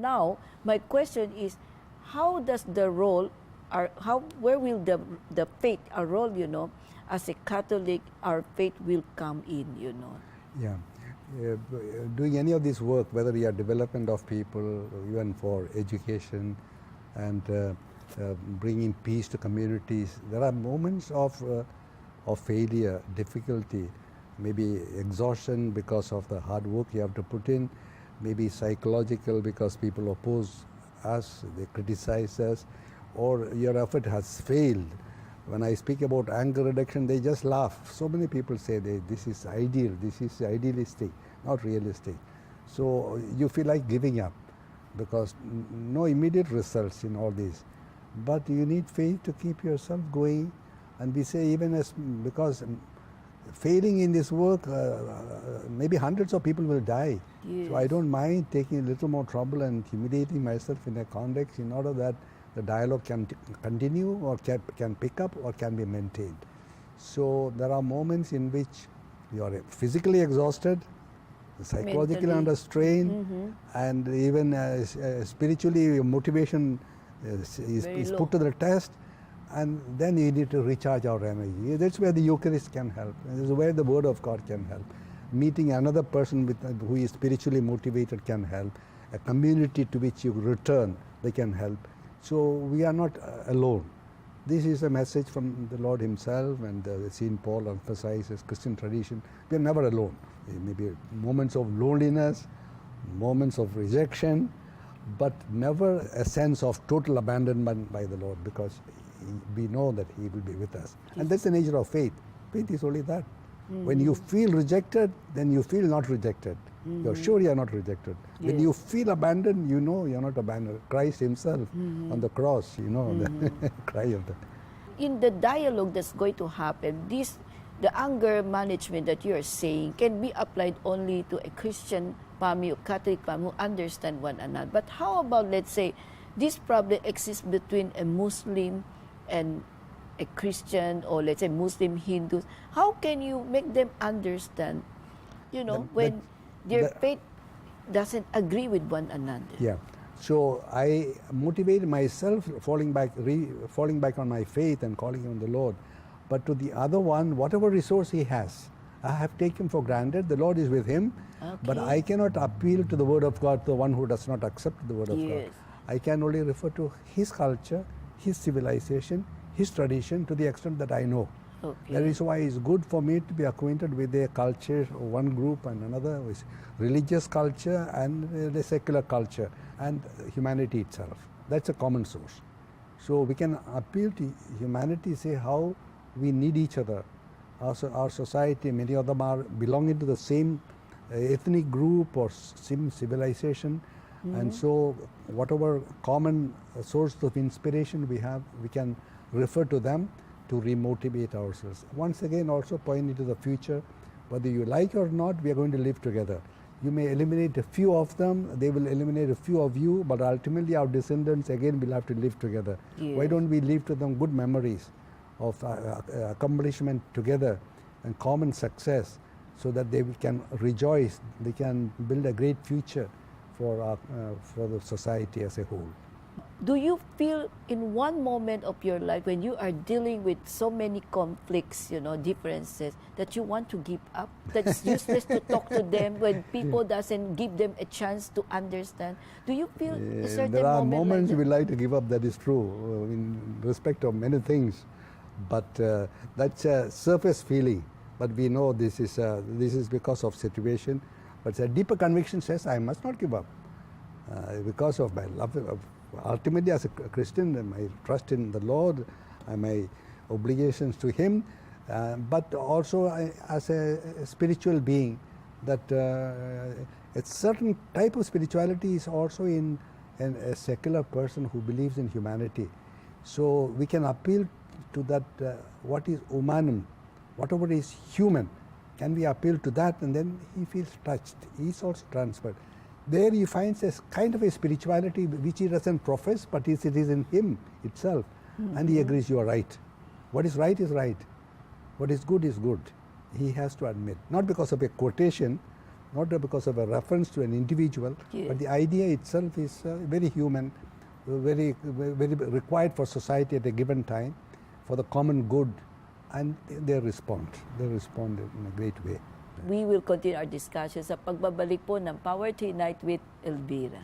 now, my question is, how does the role, where will the faith, our role, as a Catholic, our faith will come in, Yeah. Doing any of this work, whether we are development of people, even for education and bringing peace to communities, there are moments of failure, difficulty, maybe exhaustion because of the hard work you have to put in, maybe psychological because people oppose us, they criticize us, or your effort has failed. When I speak about anger reduction, they just laugh. So many people say this is ideal, this is idealistic, not realistic. So you feel like giving up because no immediate results in all this. But you need faith to keep yourself going. And we say even because failing in this work, maybe hundreds of people will die. Yes. So I don't mind taking a little more trouble and humiliating myself in a context in order that the dialogue can continue or can pick up or can be maintained. So there are moments in which you are physically exhausted, psychologically under strain, and even spiritually motivation is put to the test, and then you need to recharge our energy. That's where the Eucharist can help. This is where the Word of God can help. Meeting another person who is spiritually motivated can help. A community to which you return, they can help. So we are not alone. This is a message from the Lord Himself, and St. Paul emphasizes Christian tradition. We are never alone. There may be moments of loneliness, moments of rejection, but never a sense of total abandonment by the Lord, because we know that He will be with us. And that's the nature of faith. Faith is only that. When you feel rejected, then you feel not rejected. You're sure you're not rejected. Yes. When you feel abandoned, you know you're not abandoned. Christ Himself on the cross, the cry of that. In the dialogue that's going to happen, the anger management that you're saying can be applied only to a Christian family or Catholic family who understand one another. But how about, let's say, this problem exists between a Muslim and a Christian, or let's say Muslim Hindus? How can you make them understand, when their faith doesn't agree with one another? Yeah. So I motivated myself falling back on my faith and calling on the Lord. But to the other one, whatever resource he has, I have taken for granted. The Lord is with him, but I cannot appeal to the Word of God, the one who does not accept the Word of God. I can only refer to his culture, his civilization, his tradition to the extent that I know. That is why it's good for me to be acquainted with a culture, one group and another, with religious culture and the secular culture and humanity itself. That's a common source. So we can appeal to humanity, say how we need each other. Our society, many of them are belonging to the same ethnic group or same civilization. And so whatever common source of inspiration we have, we can refer to them to remotivate ourselves. Once again, also pointing to the future, whether you like or not, we are going to live together. You may eliminate a few of them, they will eliminate a few of you, but ultimately our descendants again will have to live together. Yes. Why don't we leave to them good memories of accomplishment together and common success, so that they can rejoice, they can build a great future for the society as a whole. Do you feel in one moment of your life when you are dealing with so many conflicts, differences, that you want to give up? That it's useless to talk to them when people doesn't give them a chance to understand? Do you feel a certain moment? There are moment moments like we like to give up, that is true, in respect of many things. But that's a surface feeling. But we know this is because of situation. But a deeper conviction says, I must not give up because of my love. Ultimately, as a Christian, my trust in the Lord and my obligations to Him, but also as a spiritual being, that a certain type of spirituality is also in a secular person who believes in humanity. So we can appeal to that, what is humanum, whatever is human, can we appeal to that, and then he feels touched, he is also transferred. There he finds a kind of a spirituality which he doesn't profess, but it is in him itself. And he agrees, you are right. What is right is right. What is good is good. He has to admit, not because of a quotation, not because of a reference to an individual, Yes. but the idea itself is very human, very required for society at a given time, for the common good, and they respond. They respond in a great way. We will continue our discussion sa pagbabalik po ng Power to Unite with Elvira.